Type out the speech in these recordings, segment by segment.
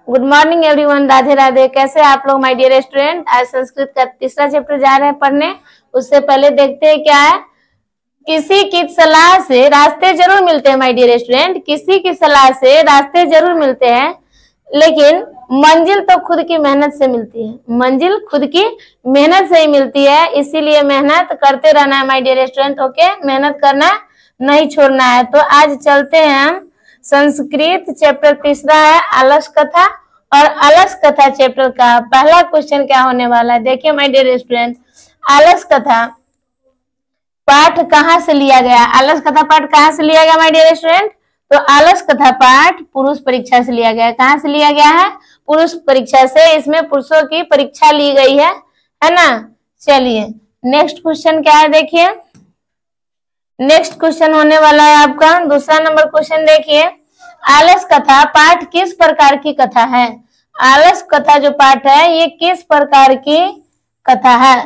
Good morning everyone, Radhe Radhe. कैसे आप लोग माय डियर स्टूडेंट। आज संस्कृत का तीसरा चैप्टर जा रहे हैं पढ़ने। उससे पहले देखते हैं क्या है। किसी की सलाह से रास्ते जरूर मिलते हैं माय डियर स्टूडेंट, किसी की सलाह से रास्ते जरूर मिलते हैं, लेकिन मंजिल तो खुद की मेहनत से मिलती है। मंजिल खुद की मेहनत से ही मिलती है, इसीलिए मेहनत करते रहना है माय डियर स्टूडेंट। ओके, मेहनत करना नहीं छोड़ना है। तो आज चलते हैं हम संस्कृत चैप्टर तीसरा है अलस कथा, और अलस कथा चैप्टर का पहला क्वेश्चन क्या होने वाला है। देखिए माय डियर स्टूडेंट, अलस कथा पाठ कहाँ से लिया गया। अलस कथा पाठ कहाँ से लिया गया माय डियर स्टूडेंट। तो अलस कथा पाठ पुरुष परीक्षा से लिया गया है। कहाँ से लिया गया है? पुरुष परीक्षा से। इसमें पुरुषों की परीक्षा ली गई है ना। चलिए नेक्स्ट क्वेश्चन क्या है, देखिए। नेक्स्ट क्वेश्चन होने वाला है आपका दूसरा नंबर क्वेश्चन। देखिए, आलस कथा पाठ किस प्रकार की कथा है। आलस कथा जो पाठ है ये किस प्रकार की कथा है।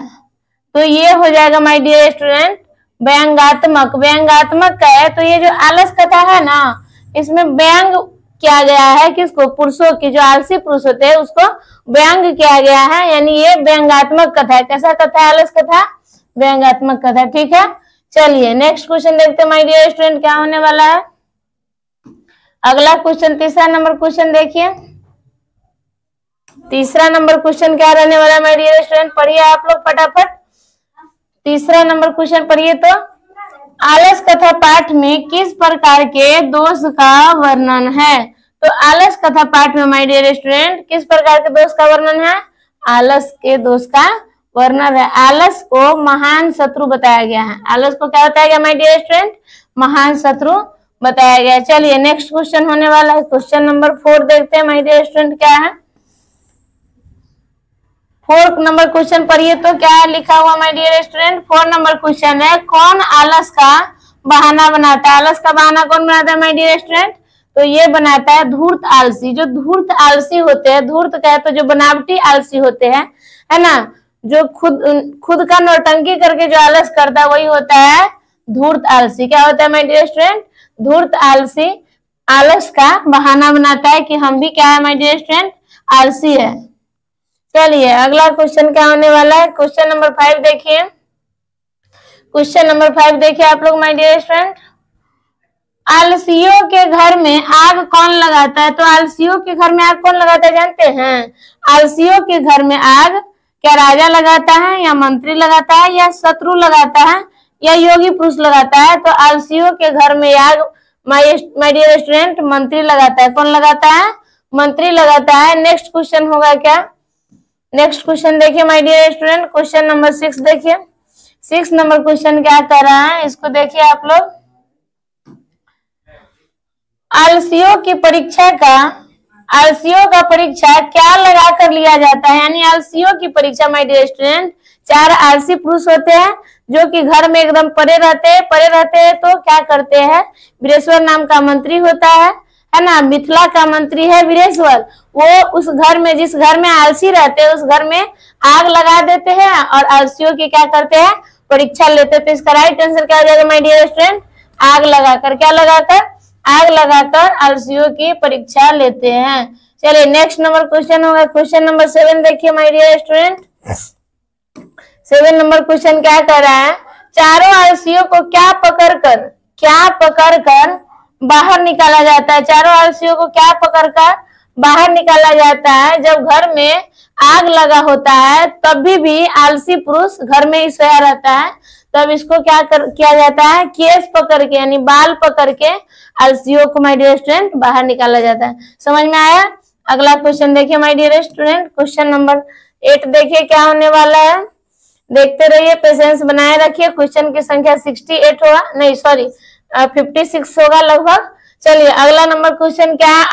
तो ये हो जाएगा माय डियर स्टूडेंट व्यंग्यात्मक। व्यंग्यात्मक का है। तो ये जो आलस कथा है ना, इसमें व्यंग किया गया है किसको? पुरुषों की, जो आलसी पुरुष होते हैं उसको व्यंग किया गया है, यानी ये व्यंग्यात्मक कथा है। कैसा कथा है? आलस कथा व्यंग्यात्मक कथा। ठीक है, चलिए नेक्स्ट क्वेश्चन देखते हैं माय डियर स्टूडेंट क्या होने वाला है। अगला क्वेश्चन तीसरा नंबर क्वेश्चन देखिए। तीसरा नंबर क्वेश्चन क्या रहने वाला है माय डियर स्टूडेंट, पढ़िए आप लोग फटाफट। तीसरा नंबर क्वेश्चन पढ़िए। तो आलस कथा पाठ में किस प्रकार के दोष का वर्णन है। तो आलस कथा पाठ में माय डियर स्टूडेंट किस प्रकार के दोष का वर्णन है? आलस के दोष का वर्णन है। आलस को महान शत्रु बताया गया है। आलस को क्या बताया गया माय डियर स्टूडेंट? महान शत्रु बताया गया। चलिए नेक्स्ट क्वेश्चन होने वाला है क्वेश्चन नंबर 4 देखते हैं माय डियर स्टूडेंट क्या है। 4 नंबर क्वेश्चन पढ़िए। तो क्या है लिखा हुआ my dear student? 4 number question है, कौन आलस का बहाना बनाता है। आलस का बहाना कौन बनाता है माय डियर स्टूडेंट? तो ये बनाता है धूर्त आलसी। जो धूर्त आलसी होते हैं, धूर्त का है तो जो बनावटी आलसी होते हैं, है ना, जो खुद का नौटंकी करके जो आलस करता है वही होता है धूर्त आलसी। क्या होता है माय डियर स्टूडेंट? धूर्त आलसी आलस का बहाना बनाता है कि हम भी क्या है माय डियर स्टूडेंट? आलसी है। चलिए अगला क्वेश्चन क्या होने वाला है। क्वेश्चन नंबर 5 देखिए। क्वेश्चन नंबर 5 देखिए आप लोग माय डियर स्टूडेंट। आलसियों के घर में आग कौन लगाता है। तो आलसियों के घर में आग कौन लगाता है जानते हैं? आलसियों के घर में आग क्या राजा लगाता है, या मंत्री लगाता है, या शत्रु लगाता है, या योगी पुरुष लगाता है। तो आलसियों के घर में आग माय डियर स्टूडेंट मंत्री लगाता है। कौन लगाता है? मंत्री लगाता है। नेक्स्ट क्वेश्चन होगा क्या? नेक्स्ट क्वेश्चन देखिए my dear student, question number 6 देखिए। 6 नंबर क्वेश्चन क्या कर रहा है इसको देखिए आप लोग। आलसियों की परीक्षा का, आलसियों का परीक्षा क्या लगा कर लिया जाता है। यानी आलसियों की परीक्षा माय डियर स्टूडेंट 4 आलसी पुरुष होते हैं जो कि घर में एकदम पड़े रहते हैं। तो क्या करते हैं? वीरेश्वर नाम का मंत्री होता है ना। मिथिला का मंत्री है वीरेश्वर। वो उस घर में, जिस घर में आलसी रहते हैं उस घर में आग लगा देते हैं और आलसियों की क्या करते हैं? परीक्षा लेते हैं। तो इसका राइट आंसर क्या हो जाएगा माय डियर स्टूडेंट? आग लगाकर। क्या लगाकर? आग लगाकर आलसियों की परीक्षा लेते हैं। चलिए नेक्स्ट नंबर क्वेश्चन होगा क्वेश्चन नंबर 7 देखिए my dear student. 7 number question क्या कर रहा है? चारों आलसियों को क्या पकड़कर बाहर निकाला जाता है। चारों आलसियों को क्या पकड़कर बाहर निकाला जाता है? जब घर में आग लगा होता है तब भी आलसी पुरुष घर में ही सोया रहता है, तब इसको किया जाता है? केस पकड़ के, यानी बाल पकड़ के आलसियों को माय डियर स्टूडेंट बाहर निकाला जाता है। समझ में आया? अगला क्वेश्चन देखिए my dear student, question number 8 देखिए क्या होने वाला है। देखते रहिए, पेशेंस बनाए रखिए। क्वेश्चन की संख्या 68 होगा, नहीं सॉरी 56 होगा लगभग। चलिए अगला नंबर क्वेश्चन क्या है?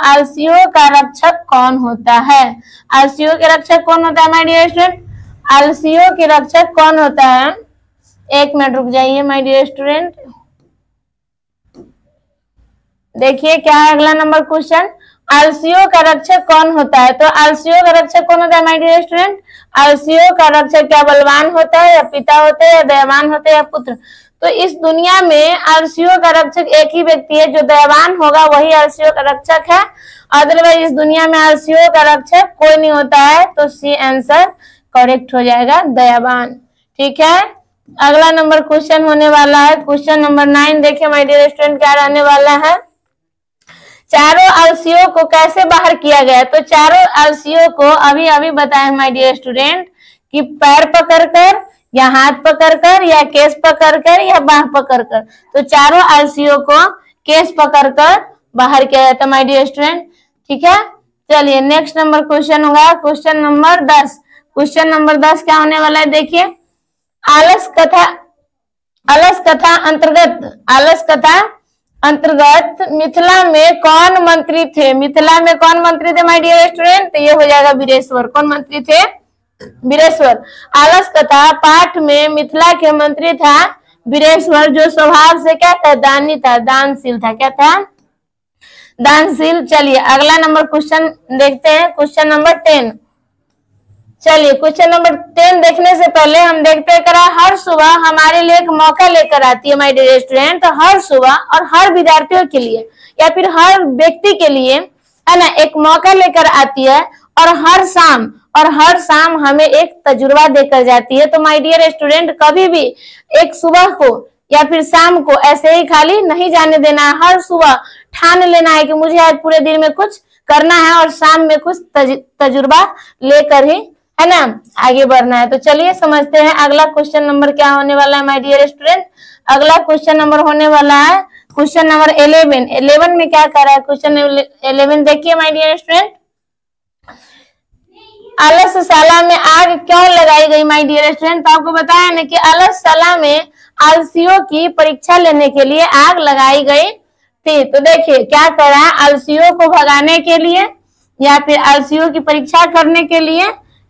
आलसियों का रक्षक कौन होता है। आलसियों के रक्षक कौन होता है माय डियर स्टूडेंट? आलसियों के रक्षक कौन होता है? 1 मिनट रुक जाइए माय डियर स्टूडेंट। देखिए क्या है अगला नंबर क्वेश्चन, आलसियों का रक्षक कौन होता है। तो आलसियों का रक्षक कौन होता है माय डियर स्टूडेंट? आलसियों का रक्षक क्या बलवान होता है, या पिता होते हैं, या दयावान होते हैं, या पुत्र। तो इस दुनिया में आलसियों का रक्षक एक ही व्यक्ति है, जो दयावान होगा वही आलसियों का रक्षक है। अदरवाइज इस दुनिया में आलसियों का रक्षक कोई नहीं होता है। तो सी आंसर करेक्ट हो जाएगा, दयावान। ठीक है, अगला नंबर क्वेश्चन होने वाला है क्वेश्चन नंबर 9। देखिए माय डियर स्टूडेंट क्या रहने वाला है। चारों आलसियों को कैसे बाहर किया गया? तो चारों आलसियों को अभी अभी बताया माय डियर स्टूडेंट कि पैर पकड़कर या हाथ पकड़कर या केस पकड़कर या बाह पकड़कर। तो चारों आलसियों को केस पकड़कर बाहर किया जाता है माय डियर स्टूडेंट। ठीक है, चलिए नेक्स्ट नंबर क्वेश्चन होगा क्वेश्चन नंबर 10। क्वेश्चन नंबर 10 क्या होने वाला है? देखिए, आलस कथा अंतर्गत मिथिला में कौन मंत्री थे? मिथिला में कौन मंत्री थे माय डियर स्टूडेंट? तो ये हो जाएगा वीरेश्वर। कौन मंत्री थे? वीरेश्वर। आलस कथा पाठ में मिथिला के मंत्री था वीरेश्वर, जो स्वभाव से क्या था? दानी था, दानशील था। क्या था? दानशील। चलिए अगला नंबर क्वेश्चन देखते हैं, क्वेश्चन नंबर 10। चलिए क्वेश्चन नंबर 10 देखने से पहले हम देखते हैं करा हर सुबह हमारे लिए एक मौका लेकर आती है माय डियर स्टूडेंट। तो हर सुबह और हर विद्यार्थियों के लिए या फिर हर व्यक्ति के लिए है ना एक मौका लेकर आती है, और हर शाम हमें एक तजुर्बा देकर जाती है। तो माय डियर स्टूडेंट कभी भी एक सुबह को या फिर शाम को ऐसे ही खाली नहीं जाने देना है। हर सुबह ठान लेना है कि मुझे आज पूरे दिन में कुछ करना है और शाम में कुछ तजुर्बा लेकर ही है ना आगे बढ़ना है। तो चलिए समझते हैं अगला क्वेश्चन नंबर क्या होने वाला है माय डियर स्टूडेंट। अगला क्वेश्चन नंबर होने वाला है क्वेश्चन नंबर 11। 11 में क्या कर रहा है? क्वेश्चन 11 देखिए माय डियर स्टूडेंट। आलसशाला में आग क्यों लगाई गई माय डियर स्टूडेंट? तो आपको बताया ना कि आलसशाला में आलसियों की परीक्षा लेने के लिए आग लगाई गई थी। तो देखिए क्या कर रहा है, आलसियों को भगाने के लिए या फिर आलसियों की परीक्षा करने के लिए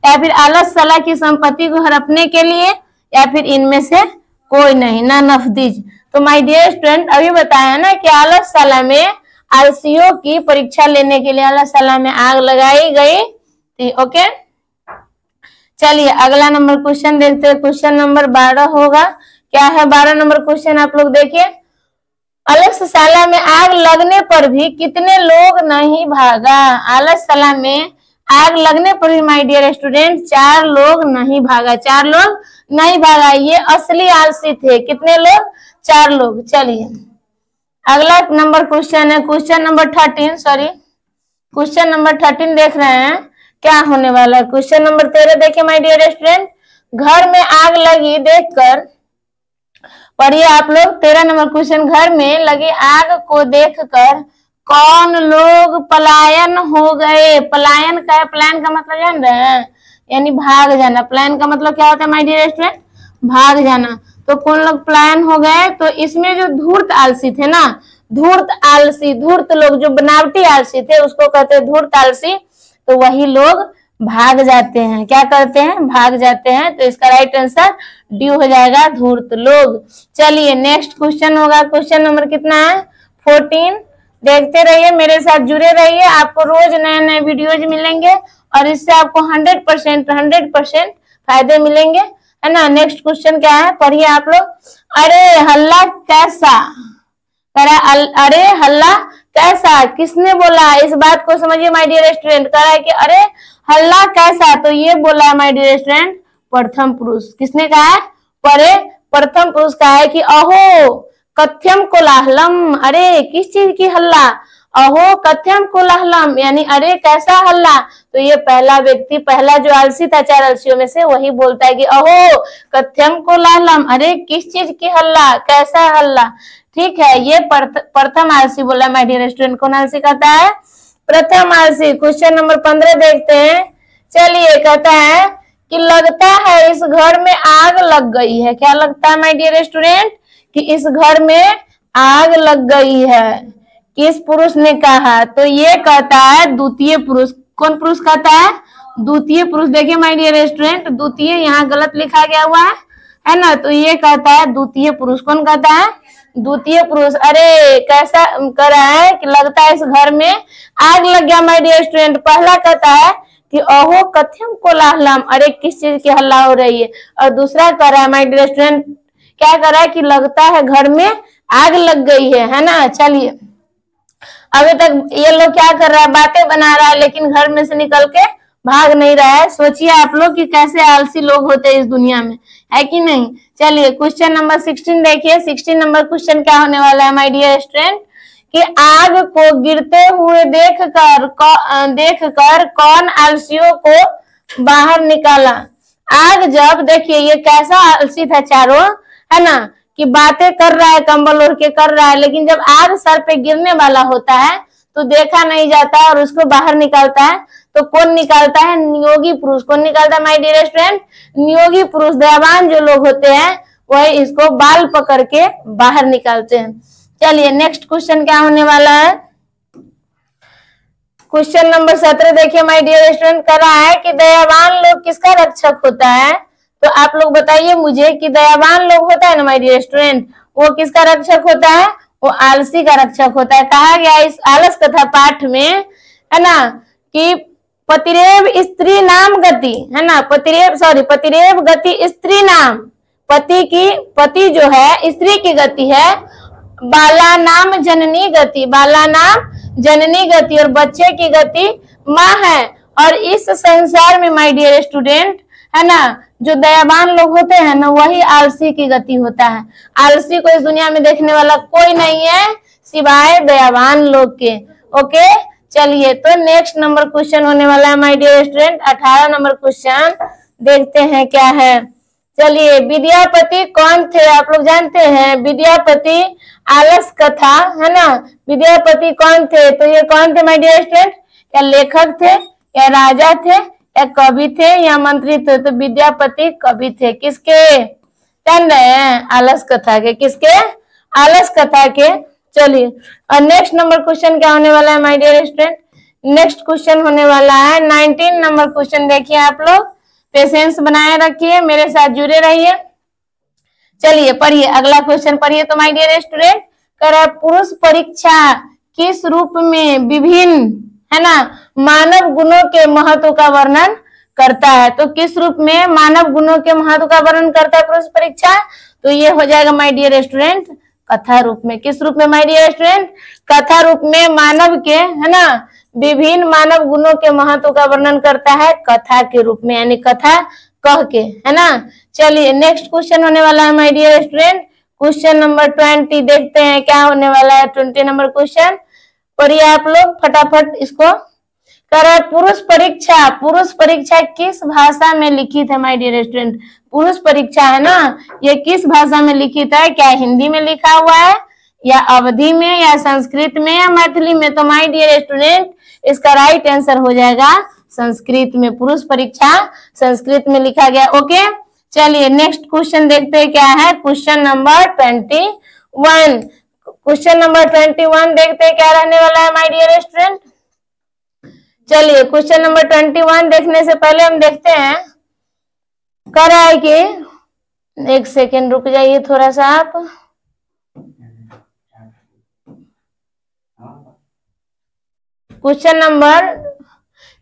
या फिर आलसशाला की संपत्ति को हड़पने के लिए या फिर इनमें से कोई नहीं, नन ऑफ दिस। तो माय डियर स्टूडेंट अभी बताया ना कि आलसशाला में आलसियों की परीक्षा लेने के लिए आलसशाला में आग लगाई गई थी। ओके, चलिए अगला नंबर क्वेश्चन देखते हैं, क्वेश्चन नंबर 12 होगा। क्या है 12 नंबर क्वेश्चन? आप लोग देखिए, आलसशाला में आग लगने पर भी कितने लोग नहीं भागा? आलसशाला में आग लगने पर भी माय डियर स्टूडेंट 4 लोग नहीं भागा। 4 लोग नहीं भागा, ये असली आलसी थे। कितने लोग? 4 लोग। चलिए अगला नंबर क्वेश्चन है question number 13। Sorry question number 13 देख रहे हैं क्या होने वाला है। क्वेश्चन नंबर 13 देखिए माय डियर स्टूडेंट। घर में आग लगी देखकर पढ़िए आप लोग 13 नंबर क्वेश्चन। घर में लगी आग को देखकर कौन लोग पलायन हो गए? पलायन का प्लान का मतलब जान रहे हैं, यानी भाग जाना। प्लान का मतलब क्या होता है माय डियर स्टूडेंट? भाग जाना। तो कौन लोग पलायन हो गए? तो इसमें जो धूर्त आलसी थे ना, धूर्त लोग जो बनावटी आलसी थे उसको कहते हैं धूर्त आलसी। तो वही लोग भाग जाते हैं। क्या करते हैं? भाग जाते हैं। तो इसका राइट आंसर डी हो जाएगा, धूर्त लोग। चलिए नेक्स्ट क्वेश्चन होगा क्वेश्चन नंबर कितना है? 14। देखते रहिए, मेरे साथ जुड़े रहिए, आपको रोज नए नए वीडियोज मिलेंगे और इससे आपको 100% फायदे मिलेंगे, है ना। नेक्स्ट क्वेश्चन क्या है? पढ़िए आप लोग। अरे हल्ला कैसा? अरे हल्ला कैसा किसने बोला? इस बात को समझिए माय डियर स्टूडेंट। कह रहा है कि अरे हल्ला कैसा, तो ये बोला है माय डियर स्टूडेंट प्रथम पुरुष। किसने कहा है? प्रथम पुरुष कहा है कि अहो कथ्यम कोलाहलम, अरे किस चीज की हल्ला? अहो कथ्यम कोलाहलम, यानी अरे कैसा हल्ला। तो ये पहला व्यक्ति, पहला जो आलसी था 4 आलसियों में से, वही बोलता है कि अहो कथ्यम कोलाहलम, अरे किस चीज की हल्ला, कैसा हल्ला। ठीक है, ये प्रथम आलसी बोला माय डियर स्टूडेंट। कौन आलसी कहता है? प्रथम आलसी। क्वेश्चन नंबर 15 देखते हैं। चलिए कहता है कि लगता है इस घर में आग लग गई है। क्या लगता है माय डियर स्टूडेंट? कि इस घर में आग लग गई है। किस पुरुष ने कहा? तो ये कहता है द्वितीय पुरुष। कौन पुरुष कहता है? द्वितीय पुरुष। देखिए माय डियर स्टूडेंट, द्वितीय यहाँ गलत लिखा गया हुआ है ना। तो ये कहता है द्वितीय पुरुष। कौन कहता है? द्वितीय पुरुष। अरे कैसा कर रहा है कि लगता है इस घर में आग लग गया माय डियर स्टूडेंट। पहला कहता है कि अहो कथ्यम कोलाहलम, अरे किस चीज की हल्ला हो रही है। और दूसरा कह रहा है माय डियर स्टूडेंट क्या कर रहा है कि लगता है घर में आग लग गई है ना। चलिए अभी तक ये लोग क्या कर रहा है, बातें बना रहा है, लेकिन घर में से निकल के भाग नहीं रहा है। सोचिए आप लोग कि कैसे आलसी लोग होते हैं इस दुनिया में, है कि नहीं। चलिए क्वेश्चन नंबर 16 देखिए। 16 नंबर क्वेश्चन क्या होने वाला है माय डियर स्टूडेंट, कि आग को गिरते हुए देखकर कौन आलसियों को बाहर निकाला। आग जब, देखिए ये कैसा आलसी था चारों, है ना, कि बातें कर रहा है, कंबल ओढ़ के कर रहा है, लेकिन जब आग सर पे गिरने वाला होता है तो देखा नहीं जाता और उसको बाहर निकालता है। तो कौन निकालता है, नियोगी पुरुष। कौन निकालता है माय डियर स्टूडेंट, नियोगी पुरुष। दयावान जो लोग होते हैं वह इसको बाल पकड़ के बाहर निकालते हैं। चलिए नेक्स्ट क्वेश्चन क्या होने वाला है, क्वेश्चन नंबर 17 देखिए माय डियर स्टूडेंट। कर रहा है कि दयावान लोग किसका रक्षक होता है। तो आप लोग बताइए मुझे कि दयावान लोग होता है ना माय डियर स्टूडेंट, वो किसका रक्षक होता है, वो आलसी का रक्षक होता है। कहा गया इस आलस कथा पाठ में, है ना, कि पतिरेव स्त्री नाम गति, है ना, पतिरेव गति स्त्री नाम, पति जो है स्त्री की गति है, बाला नाम जननी गति, बाला नाम जननी गति, और बच्चे की गति माँ है। और इस संसार में माय डियर स्टूडेंट, है ना, जो दयावान लोग होते हैं ना वही आलसी की गति होता है। आलसी को इस दुनिया में देखने वाला कोई नहीं है सिवाय दयावान लोग के। ओके चलिए तो नेक्स्ट नंबर क्वेश्चन होने वाला है my dear student. 18 number question देखते हैं क्या है। चलिए विद्यापति कौन थे, आप लोग जानते हैं विद्यापति आलस कथा, है ना, विद्यापति कौन थे। तो ये कौन थे माय डियर स्टूडेंट, या लेखक थे, या राजा थे, या कवि थे, या मंत्री थे। तो विद्यापति कवि थे, किसके, जान रहे हैं, आलस कथा के, किसके, आलस कथा के। चलिए और नेक्स्ट नंबर क्वेश्चन क्या होने वाला है my dear student, next question होने वाला है 19 नंबर क्वेश्चन। देखिए आप लोग पेशेंस बनाए रखिए, मेरे साथ जुड़े रहिए। चलिए पढ़िए, अगला क्वेश्चन पढ़िए। तो माय डियर स्टूडेंट कर पुरुष परीक्षा किस रूप में विभिन्न, है ना, मानव गुणों के महत्व का वर्णन करता है। तो किस रूप में मानव गुणों के महत्व का वर्णन करता है पुरुष परीक्षा, तो ये हो जाएगा माय डियर स्टूडेंट कथा रूप में। किस रूप में माय डियर स्टूडेंट, कथा रूप में मानव के, है ना, विभिन्न मानव गुणों के महत्व का वर्णन करता है कथा के रूप में, यानी कथा कह के, है ना। चलिए नेक्स्ट क्वेश्चन होने वाला है my dear student, question number 20 देखते हैं क्या होने वाला है। 20 नंबर क्वेश्चन पढ़िए आप लोग फटाफट इसको। कर पुरुष परीक्षा किस भाषा में लिखित है माय डियर स्टूडेंट। पुरुष परीक्षा है ना, ये किस भाषा में लिखित है, क्या हिंदी में लिखा हुआ है, या अवधी में, या संस्कृत में, या मैथिली में। तो माय डियर स्टूडेंट इसका राइट आंसर हो जाएगा संस्कृत में। पुरुष परीक्षा संस्कृत में लिखा गया। ओके चलिए नेक्स्ट क्वेश्चन देखते हैं क्या है, क्वेश्चन नंबर 21। क्वेश्चन नंबर 21 देखते हैं क्या रहने वाला है माय डियर स्टूडेंट। चलिए क्वेश्चन नंबर 21 देखने से पहले हम देखते हैं, कह रहा है कि एक सेकेंड रुक जाइए थोड़ा सा आप। क्वेश्चन नंबर,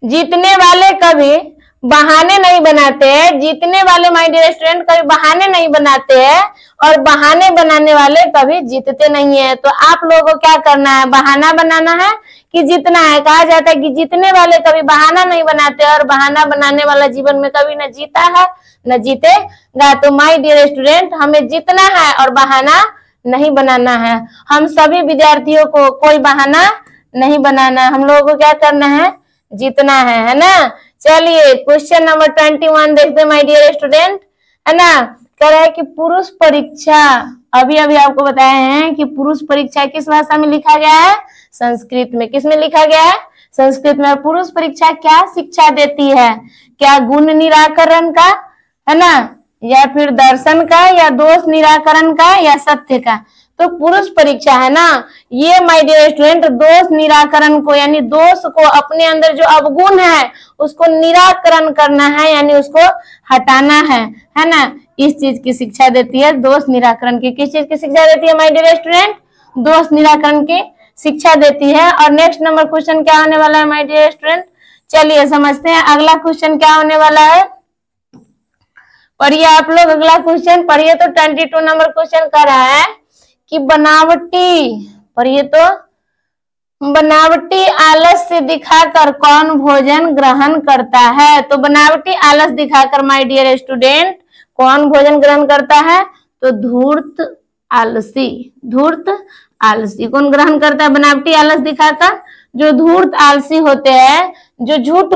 जीतने वाले कभी बहाने नहीं बनाते हैं, जीतने वाले माय डियर स्टूडेंट कभी बहाने नहीं बनाते हैं, और बहाने बनाने वाले कभी जीतते नहीं है। तो आप लोगों को क्या करना है, बहाना बनाना है कि जीतना है। कहा जाता है कि जीतने वाले कभी बहाना नहीं बनाते, और बहाना बनाने वाला जीवन में कभी न जीता है न जीतेगा। तो माय डियर स्टूडेंट हमें जीतना है और बहाना नहीं बनाना है। हम सभी विद्यार्थियों को कोई बहाना नहीं बनाना, हम लोगों को क्या करना है, जीतना है ना। चलिए क्वेश्चन नंबर 21 देखते माय डियर स्टूडेंट, है ना। कह रहा है कि पुरुष परीक्षा, अभी आपको बताए हैं कि पुरुष परीक्षा किस भाषा में लिखा गया है, संस्कृत में। किस में लिखा गया है, संस्कृत में। पुरुष परीक्षा क्या शिक्षा देती है, क्या गुण निराकरण का, है ना, या फिर दर्शन का, या दोष निराकरण का, या सत्य का। तो पुरुष परीक्षा है ना, ये माय डियर स्टूडेंट दोष निराकरण को, यानी दोष को, अपने अंदर जो अवगुण है उसको निराकरण करना है, यानी उसको हटाना है ना, इस चीज की शिक्षा देती है, दोष निराकरण की। किस चीज की शिक्षा देती है माय डियर स्टूडेंट, दोष निराकरण की शिक्षा देती है। और नेक्स्ट नंबर क्वेश्चन क्या होने वाला है माय डियर स्टूडेंट, चलिए समझते हैं। अगला क्वेश्चन क्या होने वाला है, पढ़िए आप लोग अगला क्वेश्चन पढ़िए। तो 22 नंबर क्वेश्चन कर रहा है कि बनावटी, पढ़िए तो, बनावटी आलस से दिखाकर कौन भोजन ग्रहण करता है। तो बनावटी आलस दिखाकर माय डियर स्टूडेंट कौन भोजन ग्रहण करता है? तो धूर्त आलसी, धूर्त आलसी कौन ग्रहण करता है बनावटी आलस दिखाकर? जो धूर्त आलसी होते हैं, जो झूठ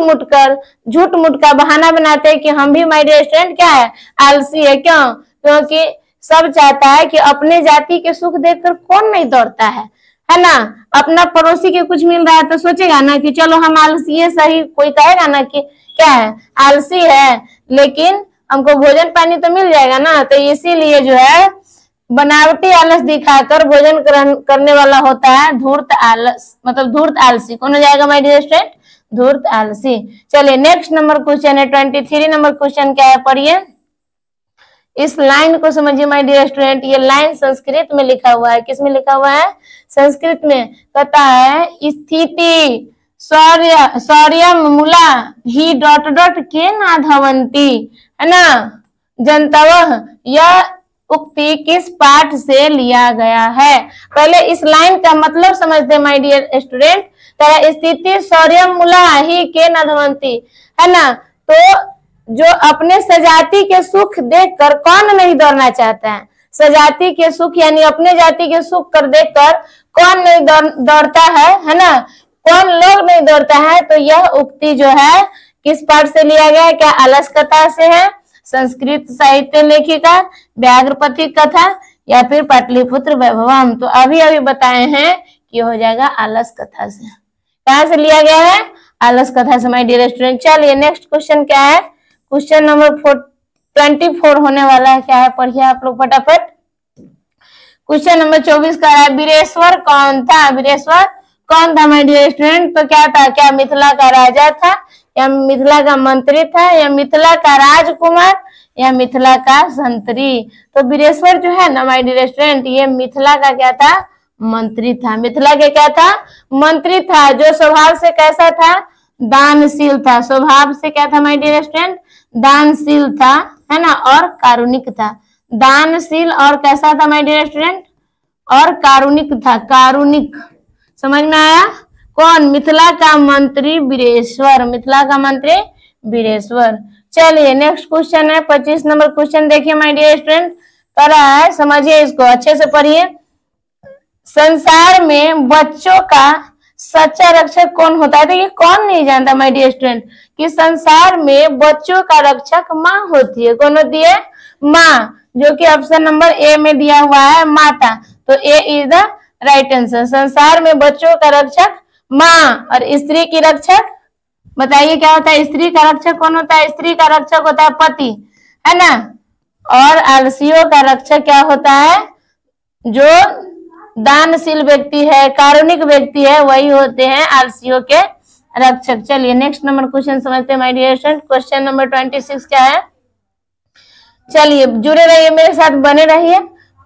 मूठ का बहाना बनाते हैं कि हम भी माय डियर स्टूडेंट क्या है, आलसी है। क्यों? क्योंकि सब चाहता है कि अपने जाति के सुख देखकर कौन नहीं दौड़ता है ना। अपना पड़ोसी के कुछ मिल रहा है तो सोचेगा ना कि चलो हम आलसी है, सही कोई कहेगा ना कि क्या है, आलसी है, लेकिन हमको भोजन पानी तो मिल जाएगा ना। तो इसीलिए जो है बनावटी आलस दिखाकर भोजन ग्रहण करने वाला होता है धूर्त आलस, मतलब धूर्त आलसी। कौन हो जाएगा माय डियर स्टूडेंट? धूर्त आलसी। चलिए नेक्स्ट नंबर क्वेश्चन है 23 नंबर क्वेश्चन क्या है पढ़िए। इस लाइन को समझिए माय डियर स्टूडेंट। ये लाइन संस्कृत में लिखा हुआ है। किस में लिखा हुआ है? संस्कृत में। कहता है स्थिति शौर्यम मूला ही डॉट डॉट के नाधवंती, है ना, जनतवः। यह उक्ति किस पाठ से लिया गया है? पहले इस लाइन का मतलब समझते हैं माय डियर स्टूडेंट। स्थिति शौर्यम मूला ही के नाधवंती, है ना। तो जो अपने सजाति के सुख देखकर कौन नहीं दौड़ना चाहता है? सजाति के सुख यानी अपने जाति के सुख कर देखकर कौन नहीं दौड़ता है ना, कौन लोग नहीं दौड़ता है। तो यह उक्ति जो है किस पाठ से लिया गया है? क्या आलस कथा से है, संस्कृत साहित्य लेखिका, व्याघ्रपति कथा, या फिर पाटलिपुत्र वैभवम? तो अभी अभी बताए हैं कि हो जाएगा आलस कथा से। कहां से लिया गया है? आलस कथा से माय डियर स्टूडेंट। चलिए नेक्स्ट क्वेश्चन क्या है? क्वेश्चन नंबर 24 होने वाला है। क्या है पढ़िए आप लोग फटाफट। क्वेश्चन नंबर 24 का है वीरेश्वर कौन था? वीरेश्वर कौन था माय डियर स्टूडेंट? तो क्या था? क्या मिथिला का राजा था, या मिथिला का मंत्री था, या मिथिला का राजकुमार, या मिथिला का संतरी? तो वीरेश्वर जो है ना माय डियर स्टूडेंट, ये मिथिला का क्या था? मंत्री था। मिथिला के क्या था? मंत्री था। जो स्वभाव से कैसा था? दानशील था। स्वभाव से क्या था माय डियर स्टूडेंट? दानशील था, है ना, और कारुणिक था। दानशील और कैसा था माय डियर स्टूडेंट? और कारुणिक था। कारुणिक, समझ में आया? कौन? मिथिला का मंत्री वीरेश्वर। मिथिला का मंत्री वीरेश्वर। चलिए नेक्स्ट क्वेश्चन है 25 नंबर क्वेश्चन देखिए माय डियर स्टूडेंट। कर रहा है, समझिए इसको अच्छे से पढ़िए। संसार में बच्चों का सच्चा रक्षक कौन होता है? तो ये कौन नहीं जानता माय डियर स्टूडेंट कि संसार में बच्चों का रक्षक माँ होती है। कौन होती है? माँ, जो कि ऑप्शन नंबर ए में दिया हुआ है माता। तो ए इज द राइट आंसर। संसार में बच्चों का रक्षक माँ। और स्त्री की रक्षक बताइए क्या होता है? स्त्री का रक्षक कौन होता है? स्त्री का रक्षक होता है पति, है ना। और आलसियों का रक्षक क्या होता है? जो दानशील व्यक्ति है, कारुणिक व्यक्ति है, वही होते हैं आलसियों के रक्षक। चलिए नेक्स्ट नंबर क्वेश्चन समझते हैं my dear student. Question number 26 क्या है? चलिए जुड़े रहिए मेरे साथ, बने रहिए।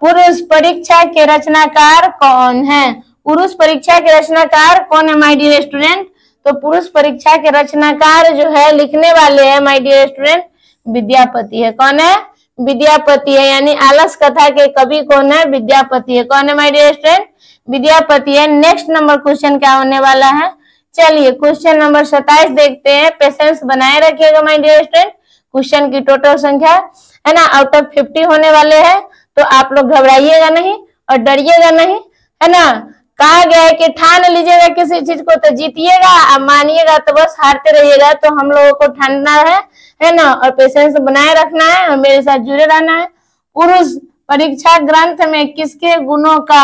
पुरुष परीक्षा के रचनाकार कौन है? पुरुष परीक्षा के रचनाकार कौन है माय डियर स्टूडेंट? तो पुरुष परीक्षा के रचनाकार जो है, लिखने वाले हैं माय डियर स्टूडेंट, विद्यापति है। कौन है? विद्यापति है। यानी आलस कथा के कवि कौन है? विद्यापति है। कौन है माय डियर स्टूडेंट? विद्यापति है। नेक्स्ट नंबर क्वेश्चन क्या होने वाला है? चलिए क्वेश्चन नंबर 27 देखते हैं। पेशेंस बनाए रखिएगा माय डियर स्टूडेंट। क्वेश्चन की टोटल संख्या है ना आउट ऑफ 50 होने वाले हैं। तो आप लोग घबराइएगा नहीं और डरिएगा नहीं, है ना। कहा गया है कि ठान लीजिएगा किसी चीज को तो जीतिएगा, अब मानिएगा तो बस हारते रहिएगा। तो हम लोगों को ठानना है ना, और पेशेंस बनाए रखना है और मेरे साथ जुड़े रहना है। पुरुष परीक्षा ग्रंथ में किसके गुणों का,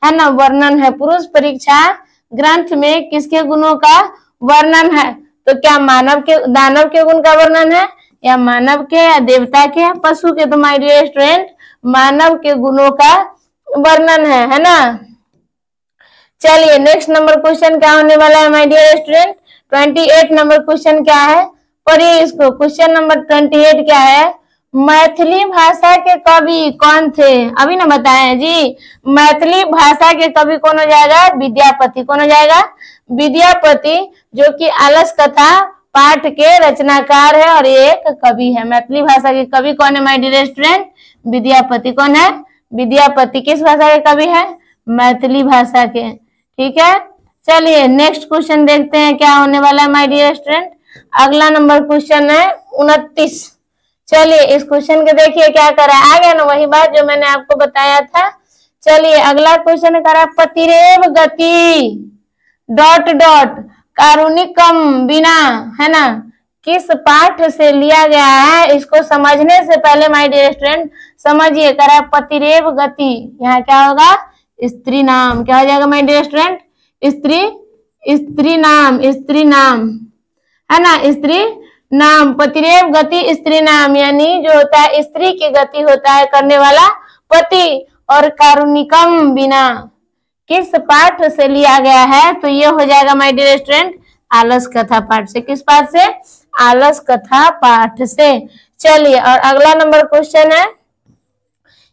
है ना, वर्णन है? पुरुष परीक्षा ग्रंथ में किसके गुणों का वर्णन है? तो क्या मानव के, दानव के गुण का वर्णन है, या मानव के, या देवता के, या पशु के? तो माय डियर स्टूडेंट मानव के गुणों का वर्णन है ना। चलिए नेक्स्ट नंबर क्वेश्चन क्या होने वाला है my dear student? 28 number question क्या है? पढ़िए इसको। क्वेश्चन नंबर 28 क्या है? मैथिली भाषा के कवि कौन थे? अभी ना बताए जी। मैथिली भाषा के कवि कौन हो जाएगा? विद्यापति। कौन हो जाएगा? विद्यापति, जो कि आलस कथा पाठ के रचनाकार है और एक कवि है। मैथिली भाषा के कवि कौन है माय डियर स्टूडेंट? विद्यापति। कौन है? विद्यापति। किस भाषा के कवि है? मैथिली भाषा के। ठीक है, चलिए नेक्स्ट क्वेश्चन देखते हैं क्या होने वाला है माय डियर स्टूडेंट। अगला नंबर क्वेश्चन है 29। चलिए इस क्वेश्चन के देखिए क्या करा है, आ गया ना वही बात जो मैंने आपको बताया था। चलिए अगला क्वेश्चन करा पतिरेव गति डॉट डॉट कारुणिकम बिना, है ना, किस पाठ से लिया गया है? इसको समझने से पहले माय डियर स्टूडेंट समझिए, करा पतिरेव गति, यहाँ क्या होगा? स्त्री नाम। क्या हो जाएगा माय डियर स्टूडेंट? स्त्री नाम, स्त्री नाम, है ना, स्त्री नाम। पतिरेव गति स्त्री नाम, यानी जो होता है स्त्री की गति होता है करने वाला पति। और कारुणिकम बिना किस पाठ से लिया गया है? तो ये हो जाएगा माय डियर स्टूडेंट आलस कथा पाठ से। किस पाठ से? आलस कथा पाठ से। चलिए और अगला नंबर क्वेश्चन है,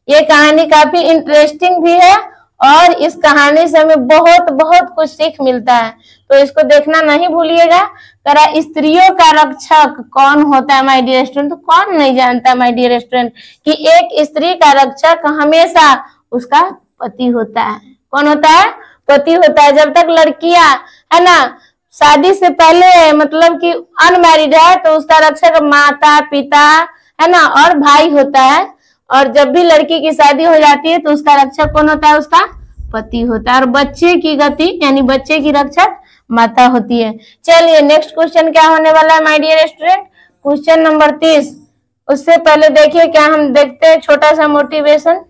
ये कहानी काफी इंटरेस्टिंग भी है और इस कहानी से हमें बहुत बहुत कुछ सीख मिलता है, तो इसको देखना नहीं भूलिएगा। करा स्त्रियों का रक्षक कौन होता है माय डियर स्टूडेंट? तो कौन नहीं जानता माय डियर स्टूडेंट कि एक स्त्री का रक्षक हमेशा उसका पति होता है। कौन होता है? पति होता है। जब तक लड़कियां, है ना, शादी से पहले मतलब कि अनमैरिड है तो उसका रक्षक माता पिता, है ना, और भाई होता है। और जब भी लड़की की शादी हो जाती है तो उसका रक्षक कौन होता है? उसका पति होता है। और बच्चे की गति यानी बच्चे की रक्षक माता होती है। चलिए नेक्स्ट क्वेश्चन क्या होने वाला है my dear student? Question number 30। उससे पहले देखिए क्या हम देखते हैं, छोटा सा मोटिवेशन।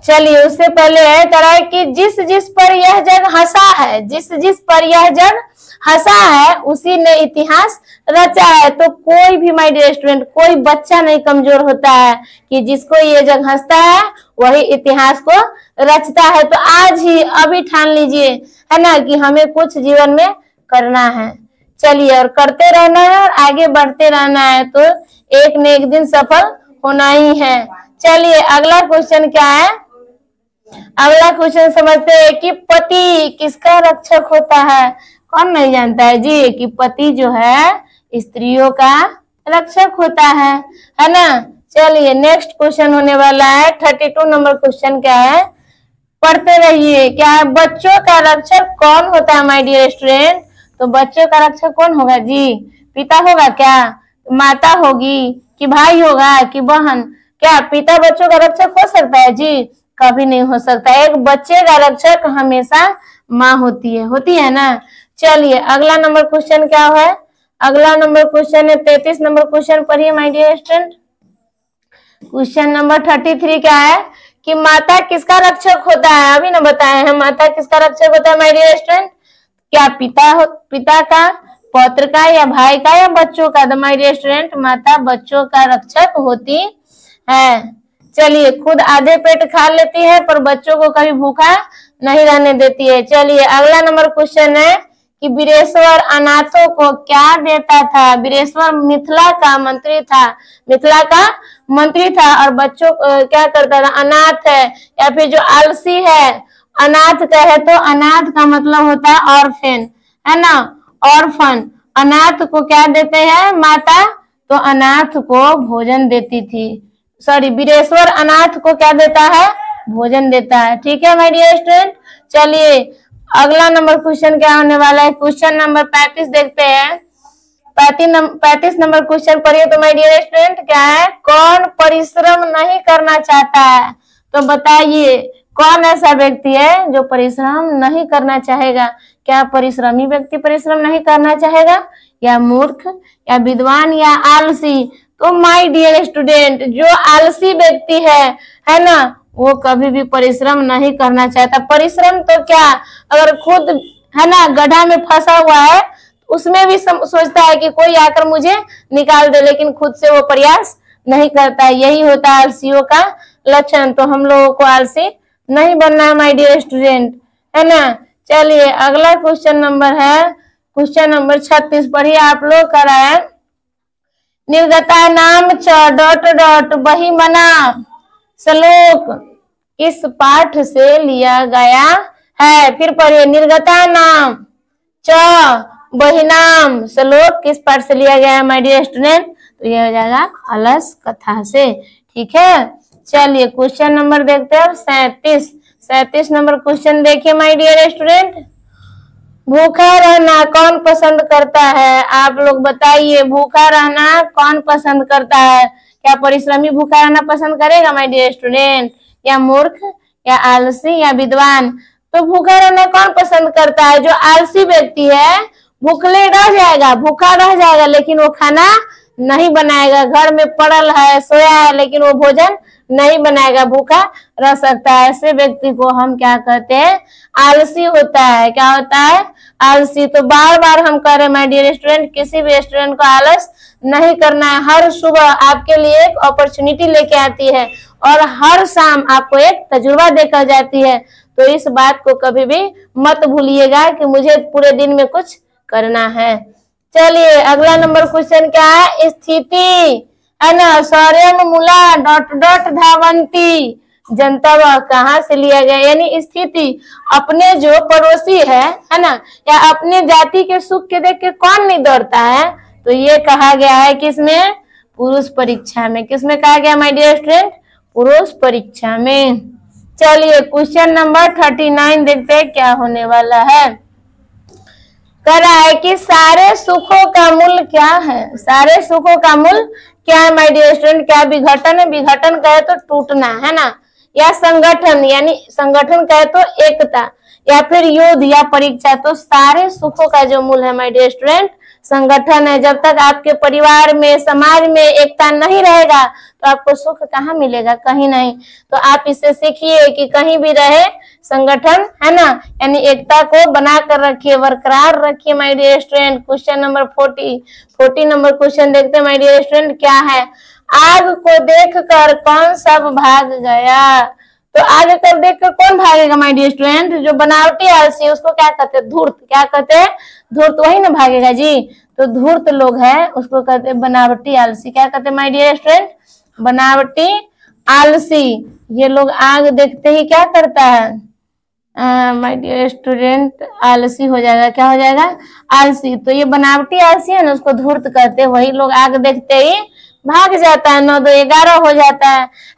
चलिए उससे पहले है कराए कि जिस जिस पर यह जग हंसा है, जिस जिस पर यह जग हंसा है उसी ने इतिहास रचा है। तो कोई भी माय डियर स्टूडेंट, कोई बच्चा नहीं कमजोर होता है कि जिसको ये जग हंसता है वही इतिहास को रचता है। तो आज ही अभी ठान लीजिए, है ना, कि हमें कुछ जीवन में करना है। चलिए और करते रहना है और आगे बढ़ते रहना है, तो एक न एक दिन सफल होना ही है। चलिए अगला क्वेश्चन क्या है? अगला क्वेश्चन समझते हैं कि पति किसका रक्षक होता है? कौन नहीं जानता है जी कि पति जो है स्त्रियों का रक्षक होता है ना। चलिए नेक्स्ट क्वेश्चन होने वाला है 32 नंबर क्वेश्चन क्या है, पढ़ते रहिए। क्या है? बच्चों का रक्षक कौन होता है माय डियर स्टूडेंट? तो बच्चों का रक्षक कौन होगा जी? पिता होगा क्या? माता होगी कि भाई होगा कि बहन? क्या पिता बच्चों का रक्षक हो सकता है जी? कभी नहीं हो सकता। एक बच्चे का रक्षक हमेशा माँ होती है ना। चलिए अगला नंबर क्वेश्चन क्या है? अगला नंबर क्वेश्चन है 33 नंबर क्वेश्चन पढ़िए my dear student. Question number 33 क्या है कि माता किसका रक्षक होता है? अभी ना बताए हैं माता किसका रक्षक होता है माय डियर स्टूडेंट? क्या पिता का, पौत्र का, या भाई का, या बच्चों का? माय डियर स्टूडेंट माता बच्चों का रक्षक होती है। चलिए खुद आधे पेट खा लेती है पर बच्चों को कभी भूखा नहीं रहने देती है। चलिए अगला नंबर क्वेश्चन है कि बीरेश्वर अनाथों को क्या देता था? बीरेश्वर मिथिला का मंत्री था और बच्चों क्या करता था? अनाथ है या फिर जो आलसी है, अनाथ कहे तो अनाथ का मतलब होता है ऑर्फन, है ना, ऑर्फन। अनाथ को क्या देते हैं माता? तो अनाथ को भोजन देती थी। सॉरी, बीरेश्वर अनाथ को क्या देता है? भोजन देता है। ठीक है माय डियर स्टूडेंट। चलिए अगला नंबर क्वेश्चन क्या होने वाला है? क्वेश्चन नंबर 35 देखते हैं। 35 नंबर क्वेश्चन पढ़िए तो माय डियर स्टूडेंट क्या है? कौन परिश्रम नहीं करना चाहता है? तो बताइए कौन ऐसा व्यक्ति है जो परिश्रम नहीं करना चाहेगा? क्या परिश्रमी व्यक्ति परिश्रम नहीं करना चाहेगा, या मूर्ख, या विद्वान, या आलसी? तो माय डियर स्टूडेंट जो आलसी व्यक्ति है ना, वो कभी भी परिश्रम नहीं करना चाहता। परिश्रम तो क्या, अगर खुद, है ना, गड्ढा में फंसा हुआ है उसमें भी सोचता है कि कोई आकर मुझे निकाल दे, लेकिन खुद से वो प्रयास नहीं करता। यही होता है आलसियों का लक्षण। तो हम लोगों को आलसी नहीं बनना है माय डियर स्टूडेंट, है ना। चलिए अगला क्वेश्चन नंबर है क्वेश्चन नंबर 36 पढ़िए आप लोग। कराए निर्गता नाम च डॉट डॉट बही मना श्लोक इस पाठ से लिया गया है। फिर पढ़िए निर्गता नाम च बहिनाम श्लोक किस पाठ से लिया गया है माय डियर स्टूडेंट? तो ये हो जाएगा अलस कथा से। ठीक है, चलिए क्वेश्चन नंबर देखते हैं 37 नंबर क्वेश्चन देखिए माय डियर स्टूडेंट। भूखा रहना कौन पसंद करता है? आप लोग बताइए, भूखा रहना कौन पसंद करता है? क्या परिश्रमी भूखा रहना पसंद करेगा माय डियर स्टूडेंट, या मूर्ख, या आलसी, या विद्वान? तो भूखा रहना कौन पसंद करता है? जो आलसी व्यक्ति है भूखले रह जाएगा, भूखा रह जाएगा, लेकिन वो खाना नहीं बनाएगा। घर में पड़ल है, सोया है, लेकिन वो भोजन नहीं बनाएगा, भूखा रह सकता है। ऐसे व्यक्ति को हम क्या कहते हैं? आलसी होता है। क्या होता है? आलसी। तो बार बार हम कह रहे हैं माय डियर स्टूडेंट, किसी भी स्टूडेंट को आलस नहीं करना है। हर सुबह आपके लिए एक अपॉर्चुनिटी लेके आती है और हर शाम आपको एक तजुर्बा देकर जाती है। तो इस बात को कभी भी मत भूलिएगा कि मुझे पूरे दिन में कुछ करना है। चलिए अगला नंबर क्वेश्चन क्या है? स्थिति है ना, शौर्यम मूला डॉट डॉट धावंती जनतव कहाँ से लिया गया? यानी स्थिति अपने जो पड़ोसी है ना, या अपने जाति के सुख के देख के कौन नहीं दौड़ता है? तो ये कहा गया है किसमें? पुरुष परीक्षा में। किसमें कहा गया माय डियर स्टूडेंट? पुरुष परीक्षा में। चलिए क्वेश्चन नंबर 39 देखते हैं क्या होने वाला है। कह रहा है कि सारे सुखों का मूल क्या है? सारे सुखों का मूल क्या है माय डियर स्टूडेंट? क्या विघटन है? विघटन कहे तो टूटना है ना, या संगठन, यानी संगठन कहे तो एकता, या फिर युद्ध या परीक्षा। तो सारे सुखों का जो मूल है माय डियर स्टूडेंट संगठन है। जब तक आपके परिवार में, समाज में एकता नहीं रहेगा तो आपको सुख कहाँ मिलेगा? कहीं नहीं। तो आप इससे सीखिए कि कहीं भी रहे संगठन है ना, यानी एकता को बना कर रखिए, बरकरार रखिए my dear student. Question number 40 number question देखते हैं माय डियर स्टूडेंट क्या है। आग को देखकर कौन सब भाग गया? तो आग को देखकर कौन भागेगा माय डियर स्टूडेंट? जो बनावटी आलसी उसको क्या कहते हैं? धूर्त। क्या कहते हैं? धूर्त। वही ना भागेगा जी। तो धूर्त लोग है उसको कहते हैं बनावटी आलसी। क्या कहते हैं माय डियर स्टूडेंट? बनावटी आलसी। ये लोग आग देखते ही क्या करता है माय डियर स्टूडेंट? आलसी हो जाएगा। क्या हो जाएगा? आलसी। तो ये बनावटी आलसी है ना, उसको धूर्त कहते हैं। वही लोग आग देखते ही भाग जाता है, 9 2 11 हो जाता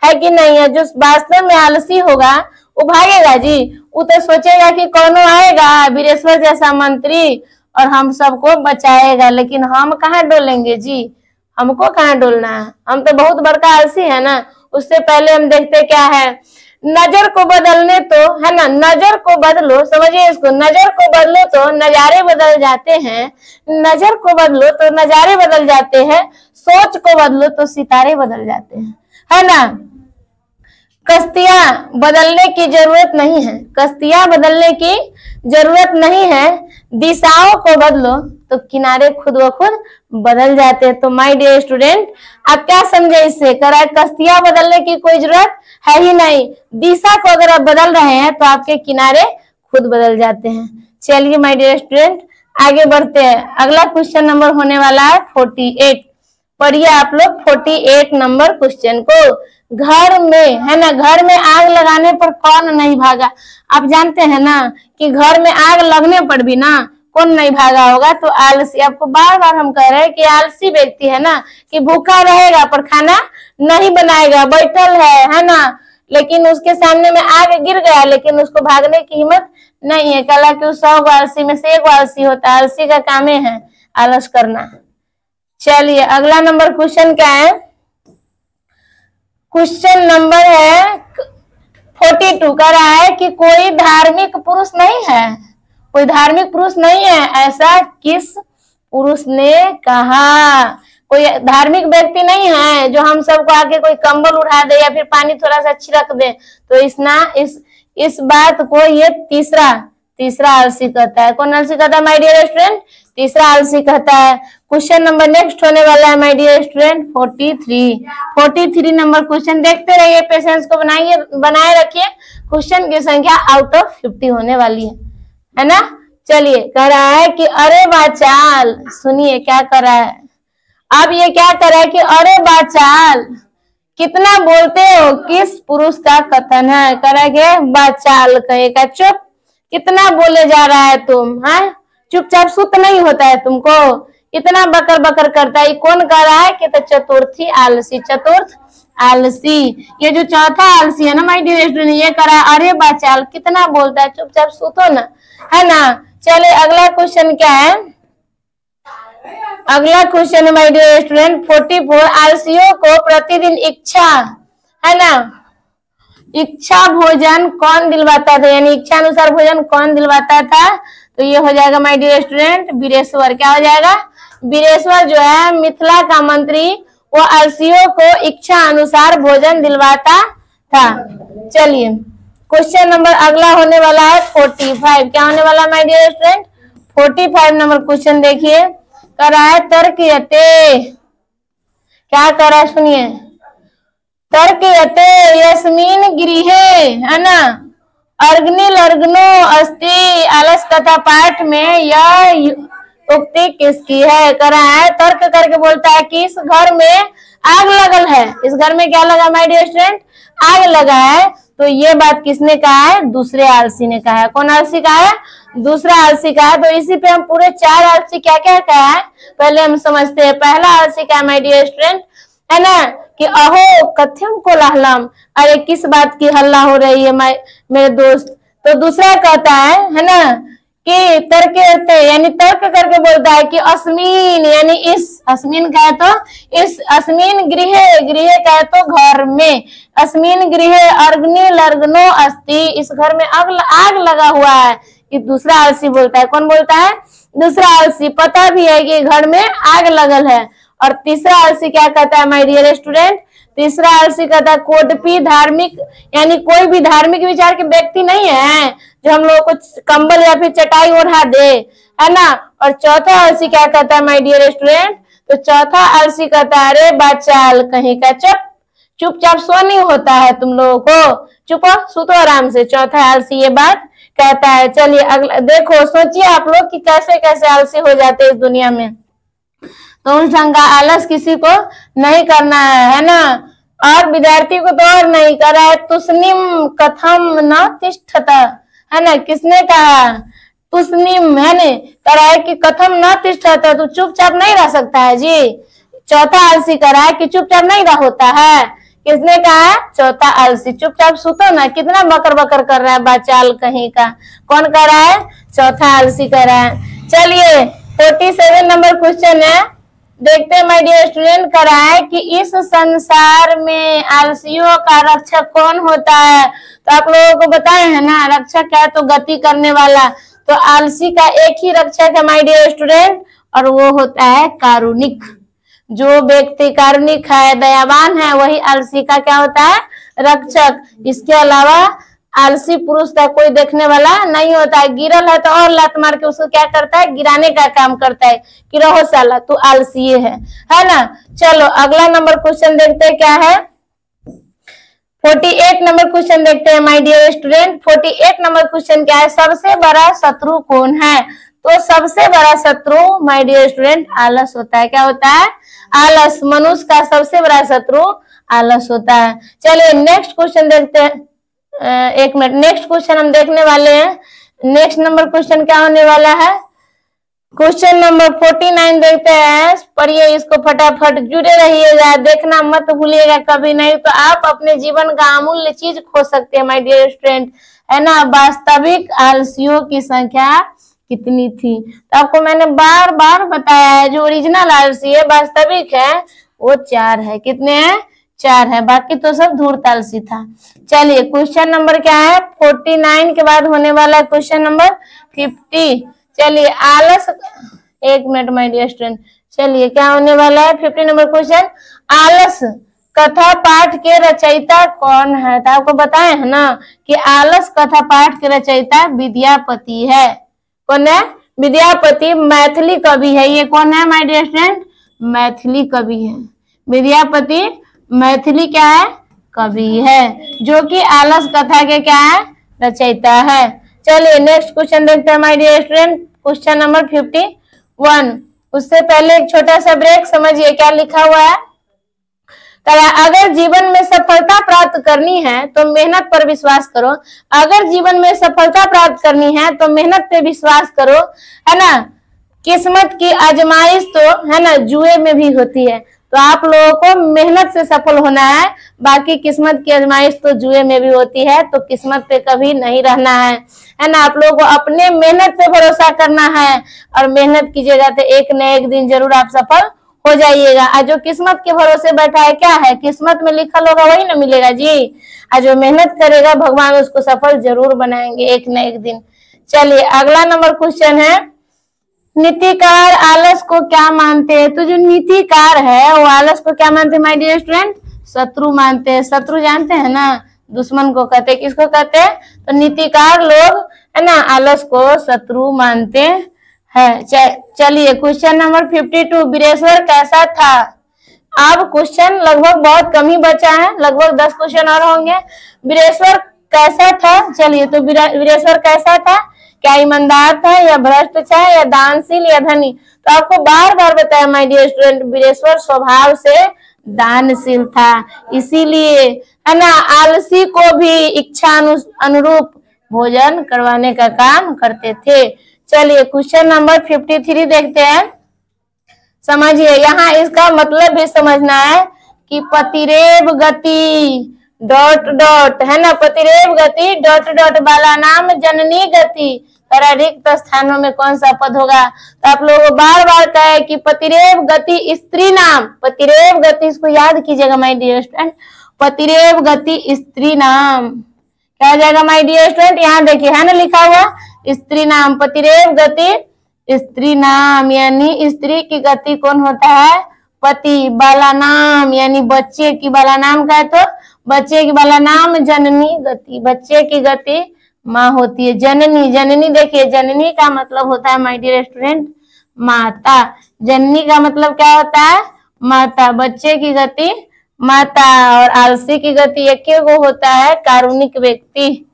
है कि नहीं? है जो वास्तव में आलसी होगा वो भागेगा जी। वो तो सोचेगा कि कौन आएगा वीरेश्वर जैसा मंत्री और हम सबको बचाएगा, लेकिन हम कहाँ डोलेंगे जी? हमको कहाँ डोलना है? हम तो बहुत बड़का आलसी है ना। उससे पहले हम देखते क्या है, नजर को बदलने तो है ना, नजर को बदलो, समझिए इसको, नजर को बदलो तो नजारे बदल जाते हैं, नजर को बदलो तो नजारे बदल जाते हैं, सोच को बदलो तो सितारे बदल जाते हैं, है ना। कश्तियां बदलने की जरूरत नहीं है, कश्तियां बदलने की जरूरत नहीं है, दिशाओं को बदलो तो किनारे खुद ब खुद बदल जाते हैं। तो माय डियर स्टूडेंट आप क्या समझे इससे? कह रहा है कश्तियां बदलने की कोई जरूरत है ही नहीं, दिशा को अगर आप बदल रहे हैं तो आपके किनारे खुद बदल जाते हैं। चलिए माय डियर स्टूडेंट आगे बढ़ते हैं। अगला क्वेश्चन नंबर होने वाला है 48। पढ़िए आप लोग 48 नंबर क्वेश्चन को। घर में है ना, घर में आग लगाने पर कौन नहीं भागा? आप जानते हैं ना कि घर में आग लगने पर भी ना कौन नहीं भागा होगा? तो आलसी। आपको बार बार हम कह रहे हैं कि आलसी व्यक्ति है ना कि भूखा रहेगा पर खाना नहीं बनाएगा, बैठल है ना, लेकिन उसके सामने में आग गिर गया लेकिन उसको भागने की हिम्मत नहीं है। कला कि 100 आलसी में से 1 आलसी होता है। आलसी का काम है आलस करना। चलिए अगला नंबर क्वेश्चन क्या है? क्वेश्चन नंबर है 42। कह रहा है कि कोई धार्मिक पुरुष नहीं है, कोई धार्मिक पुरुष नहीं है, ऐसा किस पुरुष ने कहा? कोई धार्मिक व्यक्ति नहीं है जो हम सबको आके कोई कंबल उड़ा दे या फिर पानी थोड़ा सा छिड़क दे। तो इस बात को ये तीसरा आलसी कहता है। कौन आलसी कहता है माय डियर स्टूडेंट? तीसरा आलसी कहता है। क्वेश्चन नंबर नेक्स्ट होने वाला है my dear student 43 number question. देखते रहिए, पेशेंस को बनाए रखिए। क्वेश्चन की संख्या आउट ऑफ 50 होने वाली है ना। चलिए कह रहा है कि अरे बाचाल, सुनिए क्या कर रहा है। अब ये क्या कर रहा है कि अरे बाचाल कितना बोलते हो, किस पुरुष का कथन है? कह रहा है बाचाल कहेगा चुप, कितना बोले जा रहा है तुम, है चुपचाप सुत नहीं होता है तुमको, इतना बकर बकर करता है। कौन कर रहा है कि तो चतुर्थी आलसी, चतुर्थ आलसी। ये जो चौथा आलसी है ना माय डियर स्टूडेंट, ये करा है अरे बाचाल, कितना बोलता है, चुपचाप सुतो ना, है ना। चलिए अगला क्वेश्चन क्या है, अगला क्वेश्चन है माय डियर स्टूडेंट 44, आलसियों को प्रतिदिन इच्छा, है ना, इच्छा भोजन कौन दिलवाता था, यानी इच्छा अनुसार भोजन कौन दिलवाता था, तो ये हो जाएगा माय डियर स्टूडेंट वीरेश्वर। क्या हो जाएगा, वीरेश्वर जो है मिथिला का मंत्री, वो आलसियों को इच्छा अनुसार भोजन दिलवाता था। चलिए क्वेश्चन नंबर अगला होने वाला है 45। क्या होने वाला my dear student, 45 number question देखिए, कर रहा है तर्कयते, क्या कर रहा है सुनिए, तर्कयते यस्मिन गृहे, है ना, अर्गनिल अर्गनो अस्ति, आलस कथा पाठ में यह उक्ति किसकी है, कर रहा है तर्क करके बोलता है कि इस घर में आग लगल है, इस घर में क्या लगा माय डियर स्टूडेंट, आग लगा है। तो ये बात किसने कहा है, दूसरे आलसी ने कहा है। कौन आलसी कहा है, दूसरा आलसी कहा है। तो इसी पे हम पूरे 4 आलसी क्या क्या कहा है पहले हम समझते हैं। पहला आलसी क्या माय डियर स्टूडेंट, है ना, कि अहो कथ्यम कोलाहलम, अरे किस बात की हल्ला हो रही है मेरे दोस्त। तो दूसरा कहता है ना, कि तर्क यानी तर्क करके बोलता है कि अस्मिन, यानी इस, अस्मिन का है तो इस, अस्मिन गृह, गृह का है तो घर में, अस्मिन गृह अर्गनिल अर्गनो अस्ति, इस घर में आग लगा हुआ है। ये दूसरा आलसी बोलता है। कौन बोलता है, दूसरा आलसी, पता भी है कि घर में आग लगल है। और तीसरा आलसी क्या कहता है माय डियर स्टूडेंट, तीसरा आलसी कहता है कोडपी धार्मिक, यानी कोई भी धार्मिक विचार के व्यक्ति नहीं है जो हम लोगों को कंबल या फिर चटाई ओढ़ा दे, है ना। और चौथा आलसी क्या कहता है माय डियर स्टूडेंट, तो चौथा आलसी कहता है अरे बाचाल कहीं का, चुपचाप सो नहीं होता है तुम लोगों को, चुपो सुतो आराम से। चौथा आलसी ये बात कहता है। चलिए अगला देखो, सोचिए आप लोग कि कैसे कैसे आलसी हो जाते हैं इस दुनिया में। तो उस ढंग का आलस किसी को नहीं करना है ना। और विद्यार्थी को तो और नहीं करा है, तुस्निम कथम न तिष्ठत, है ना, किसने कहा, तुस्निम, है ना, करा है कि कथम न तिष्ठत, तो चुपचाप नहीं रह सकता है जी। चौथा आलसी करा है कि चुपचाप नहीं रह होता है, किसने कहा, चौथा आलसी। चुपचाप सुतो ना, कितना बकर बकर कर रहा है बाचाल कहीं का, कौन कर रहा है, चौथा आलसी कर रहा है। चलिए 47 नंबर क्वेश्चन है, देखते हैं माय डियर स्टूडेंट, करा है कि इस संसार में आलसियों का रक्षक कौन होता है। तो आप लोगों को बताए हैं ना, रक्षक है तो गति करने वाला, तो आलसी का एक ही रक्षक है माय डियर स्टूडेंट, और वो होता है कारुणिक। जो व्यक्ति कारुणिक है, दयावान है, वही आलसी का क्या होता है, रक्षक। इसके अलावा आलसी पुरुष का कोई देखने वाला नहीं होता है। गिरल है तो और लात मार के उसको क्या करता है, गिराने का काम करता है कि रहो साला तू आलसी है ना। चलो अगला नंबर क्वेश्चन देखते हैं क्या है, 48 नंबर क्वेश्चन देखते हैं my dear student. 48 number question क्या है, सबसे बड़ा शत्रु कौन है। तो सबसे बड़ा शत्रु माय डियर स्टूडेंट आलस होता है। क्या होता है, आलस। मनुष्य का सबसे बड़ा शत्रु आलस होता है। चलिए नेक्स्ट क्वेश्चन देखते हैं, एक मिनट, नेक्स्ट क्वेश्चन हम देखने वाले हैं। नेक्स्ट नंबर क्वेश्चन क्या होने वाला है, क्वेश्चन नंबर 49 देखते हैं। पढ़िए इसको फटाफट, जुड़े रहिएगा, देखना मत भूलिएगा कभी, नहीं तो आप अपने जीवन का अमूल्य चीज खो सकते हैं माय डियर स्टूडेंट, है ना। वास्तविक आलसियों की संख्या कितनी थी, तो आपको मैंने बार बार बताया है, जो ओरिजिनल आलसी है, वास्तविक है, वो 4 है। कितने हैं, 4 है, बाकी तो सब धूर्त आलसी था। चलिए क्वेश्चन नंबर क्या है, 49 के बाद होने वाला क्वेश्चन नंबर 50। चलिए आलस, एक मिनट माय डियर स्टूडेंट, चलिए क्या होने वाला है 50 नंबर क्वेश्चन, आलस कथा पाठ के रचयिता कौन है। तो आपको बताए है ना कि आलस कथा पाठ के रचयिता विद्यापति है। कौन है, विद्यापति, मैथिली कवि है। ये कौन है माय डियर स्टूडेंट, मैथिली कवि है। विद्यापति मैथिली क्या है, कवि है, जो कि आलस कथा के क्या है, रचयिता है। चलिए नेक्स्ट क्वेश्चन देखते हैं my dear student, question number 51। उससे पहले एक छोटा सा ब्रेक, समझिए क्या लिखा हुआ है। अगर जीवन में सफलता प्राप्त करनी है तो मेहनत पर विश्वास करो। अगर जीवन में सफलता प्राप्त करनी है तो मेहनत पे विश्वास करो, है ना। किस्मत की आजमाइश तो, है ना, जुए में भी होती है। तो आप लोगों को मेहनत से सफल होना है, बाकी किस्मत की आजमाइश तो जुए में भी होती है। तो किस्मत पे कभी नहीं रहना है ना। आप लोगों को अपने मेहनत पे भरोसा करना है और मेहनत कीजिएगा तो एक न एक दिन जरूर आप सफल हो जाइएगा। आज जो किस्मत के भरोसे बैठा है, क्या है, किस्मत में लिखल होगा वही ना मिलेगा जी। आज जो मेहनत करेगा भगवान उसको सफल जरूर बनाएंगे एक न एक दिन। चलिए अगला नंबर क्वेश्चन है, नीतिकार आलस को क्या मानते हैं। तो जो नीतिकार है वो आलस को क्या मानते हैं माय डियर स्टूडेंट, शत्रु मानते हैं। शत्रु जानते हैं ना, दुश्मन को कहते हैं। किसको कहते हैं, तो नीतिकार लोग, है ना, आलस को शत्रु मानते हैं। चलिए क्वेश्चन नंबर 52, वीरेश्वर कैसा था। अब क्वेश्चन लगभग बहुत कम ही बचा है, लगभग 10 क्वेश्चन और होंगे। वीरेश्वर कैसा था, चलिए तो वीरेश्वर कैसा था, क्या ईमानदार था या भ्रष्ट था या दानशील या धनी। तो आपको बार बार बताया माय डियर स्टूडेंट, वीरेश्वर स्वभाव से दानशील था, इसीलिए, है ना, आलसी को भी इच्छा अनुरूप भोजन करवाने का काम करते थे। चलिए क्वेश्चन नंबर 53 देखते हैं। समझिए, यहाँ इसका मतलब भी समझना है कि पतिरेव गति डॉट डॉट, है ना, पतिरेव गति डॉट डॉट बाला नाम जननी गति पर रिक्त स्थानों में कौन सा पद होगा। तो आप लोगों को बार बार कहे कि पतिरेव गति स्त्री नाम, पतिरेव गति, इसको याद कीजिएगा माय डियर स्टूडेंट, पतिरेव गति स्त्री नाम क्या हो जाएगा माय डियर स्टूडेंट। यहाँ देखिए, है ना लिखा हुआ स्त्री नाम, पतिरेव गति स्त्री नाम, यानी स्त्री की गति कौन होता है, पति। बाला नाम यानी बच्चे की, बाला नाम का है तो बच्चे की, बाला नाम जननी गति, बच्चे की गति माँ होती है। जननी, जननी देखिए, जननी का मतलब होता है माय डियर स्टूडेंट माता। जननी का मतलब क्या होता है, माता। बच्चे की गति माता और आलसी की गति एक को होता है, कारुणिक व्यक्ति।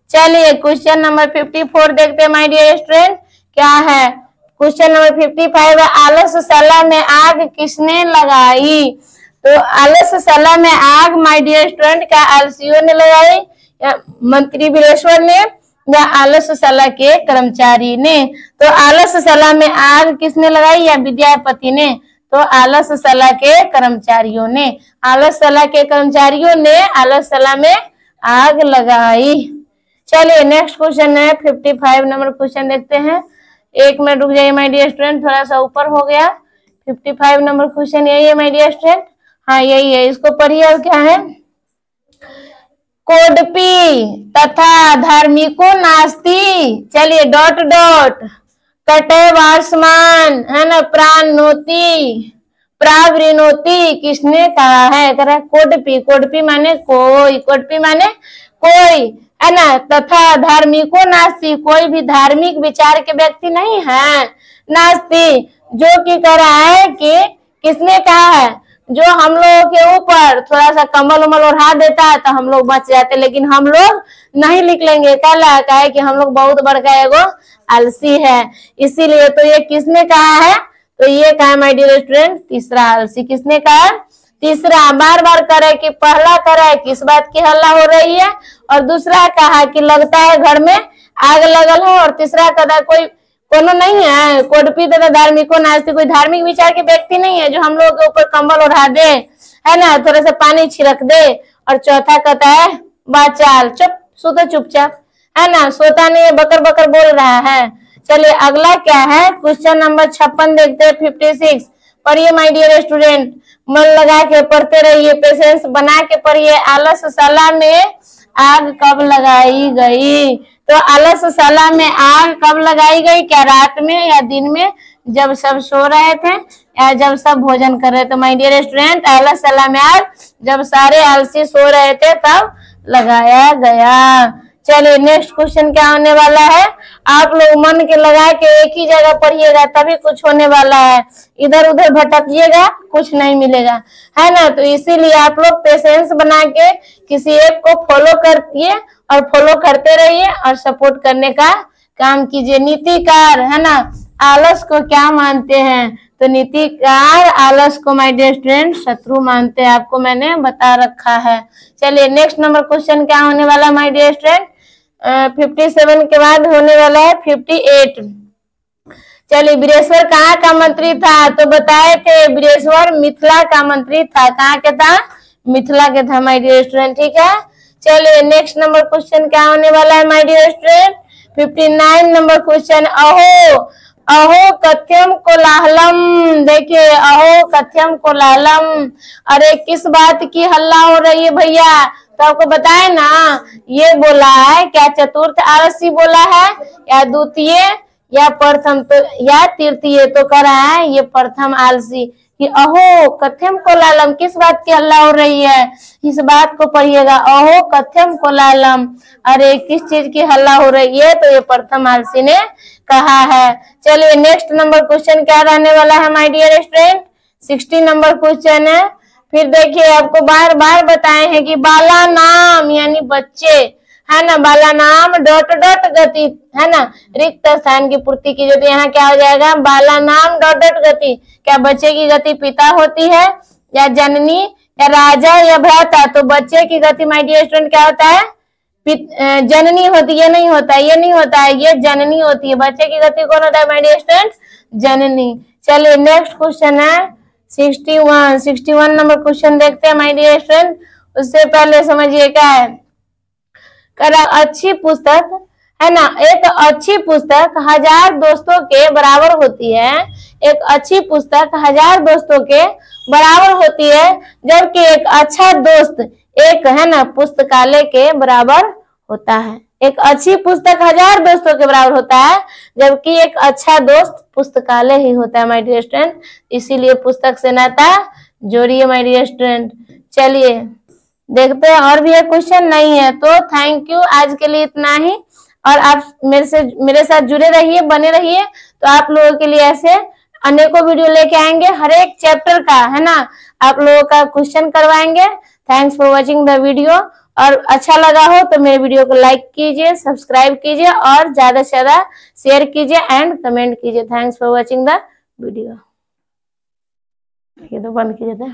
चलिए क्वेश्चन नंबर 54 देखते हैं माय डियर स्टूडेंट, क्या है क्वेश्चन नंबर 55 है, आलसशाला में आग किसने लगाई। तो आलसशाला में आग माय डियर स्टूडेंट क्या आलसियों ने लगाई या मंत्री वीरेश्वर ने या आलसशाला के कर्मचारी ने। तो आलसशाला में आग किसने लगाई या विद्यापति ने, तो आलसशाला के कर्मचारियों ने, आलसशाला के कर्मचारियों ने आलसशाला में आग लगाई। चलिए नेक्स्ट क्वेश्चन है 55 नंबर क्वेश्चन देखते हैं। एक मिनट रुक जाइए माय डियर स्टूडेंट, थोड़ा सा ऊपर हो गया। 55 नंबर क्वेश्चन यही है माय डियर स्टूडेंट, हाँ यही है, इसको पढ़िए। और क्या है, कोडपी तथा धार्मिको नास्ति, चलिए डॉट डॉट कटे वासमान, है ना, प्राण नोती प्रावृनोती किसने कहा है, कह रहा है कोडपी। कोडपी माने कोई, कोडपी माने कोई, है ना, तथा धार्मिको नास्ति, कोई भी धार्मिक विचार के व्यक्ति नहीं है। नास्ति जो कि कह रहा है कि किसने कहा है, जो हम लोगों के ऊपर थोड़ा सा कम्बल उम्बल ओढ़ा देता है तो हम लोग बच जाते, लेकिन हम लोग नहीं लिख लेंगे। क्या है कि हम लोग बहुत बड़का एगो आलसी है, इसीलिए। तो ये किसने कहा है, तो ये कहा माय डियर स्टूडेंट तीसरा आलसी। किसने कहा, तीसरा। बार बार करे कि पहला करे किस बात की हल्ला हो रही है, और दूसरा कहा कि लगता है घर में आग लगल है, और तीसरा कदा कोई कोनो नहीं है, कोडपी तथा धार्मिको नास्ति, कोई धार्मिक विचार के व्यक्ति नहीं है जो हम लोग के ऊपर कंबल ओढ़ा दे, है ना, थोड़ा सा पानी छिड़क दे। और चौथा कहता है बाचाल, चुप सोता चुपचाप, है ना, सोता नहीं है, बकर बकर बोल रहा है। चलिए अगला क्या है, क्वेश्चन नंबर 56 देखते हैं 56। पढ़िए माय डियर स्टूडेंट, मन लगा के पढ़ते रहिए, पेशेंस बना के पढ़िए। आलसशाला में आग कब लगाई गई, तो आलसशाला में आग कब लगाई गई, क्या रात में या दिन में, जब सब सो रहे थे या जब सब भोजन कर रहे थे। माय डियर स्टूडेंट आलसशाला में आग जब सारे आलसी सो रहे थे तब लगाया गया। चलिए नेक्स्ट क्वेश्चन क्या होने वाला है, आप लोग मन के लगा के एक ही जगह पढ़िएगा तभी कुछ होने वाला है, इधर उधर भटकिएगा कुछ नहीं मिलेगा, है ना। तो इसीलिए आप लोग पेशेंस बना के किसी एक को फॉलो करिए और फॉलो करते रहिए और सपोर्ट करने का काम कीजिए। नीतिकार, है ना, आलस को क्या मानते हैं, तो नीतिकार आलस को माय डियर स्टूडेंट शत्रु मानते हैं, आपको मैंने बता रखा है। चलिए नेक्स्ट नंबर क्वेश्चन क्या होने वाला माय डियर स्टूडेंट, 57 के बाद होने वाला है 58। चलिए वीरेश्वर कहाँ का मंत्री था, तो बताए थे वीरेश्वर मिथिला का मंत्री था। कहाँ के था, मिथिला के था माय डियर स्टूडेंट, ठीक है। चलिए नेक्स्ट नंबर क्वेश्चन क्या होने वाला है my dear student, 59 number question, अहो अहो कथ्यम कोलाहलम। देखिए अहो कथ्यम कोलाहलम, अरे किस बात की हल्ला हो रही है भैया, तो आपको बताए ना, ये बोला है क्या चतुर्थ आलसी बोला है या द्वितीय या प्रथम, तो या तृतीय, तो कह रहा है ये प्रथम आलसी कि अहो कथ्यम कोलाहलम, किस बात की हल्ला हो रही है, इस बात को पढ़िएगा, अहो कथ्यम कोलाहलम, अरे किस चीज की हल्ला हो रही है, तो ये प्रथम आलसी ने कहा है। चलिए नेक्स्ट नंबर क्वेश्चन क्या रहने वाला है my dear student, 60 number question है। फिर देखिए आपको बार बार बताए हैं कि बाला नाम यानी बच्चे है ना, बाला नाम डॉट डॉट गति है ना, रिक्त स्थान की पूर्ति कीजिए, तो यहाँ क्या हो जाएगा, बाला नाम डॉट डॉट गति, क्या बच्चे की गति पिता होती है या जननी या राजा या भ्राता, तो बच्चे की गति माय डियर स्टूडेंट क्या होता है, जननी होती है, ये नहीं होता है, ये नहीं होता है, ये जननी होती है, बच्चे की गति कौन होता है माय डियर स्टूडेंट, जननी। चलिए नेक्स्ट क्वेश्चन है 61 नंबर क्वेश्चन देखते हैं माय डियर स्टूडेंट। उससे पहले समझिए क्या है, अच्छी पुस्तक है ना, एक अच्छी पुस्तक 1000 दोस्तों के बराबर होती है, एक अच्छी पुस्तक 1000 दोस्तों के बराबर होती है, जबकि एक अच्छा दोस्त एक है ना पुस्तकालय के बराबर होता है। एक अच्छी पुस्तक 1000 दोस्तों के बराबर होता है, जबकि एक अच्छा दोस्त पुस्तकालय ही होता है माय डियर स्टूडेंट, इसीलिए पुस्तक से नाता जोड़िए माय डियर स्टूडेंट। चलिए देखते हैं और भी एक क्वेश्चन नहीं है, तो थैंक यू, आज के लिए इतना ही, और आप मेरे साथ जुड़े रहिए, बने रहिए, तो आप लोगों के लिए ऐसे अनेकों वीडियो लेके आएंगे, हर एक चैप्टर का है ना आप लोगों का क्वेश्चन करवाएंगे। Thanks for watching the video, और अच्छा लगा हो तो मेरे वीडियो को लाइक कीजिए, सब्सक्राइब कीजिए और ज्यादा से ज्यादा शेयर कीजिए एंड कमेंट कीजिए। Thanks for watching the video. ये तो बंद कीजिए।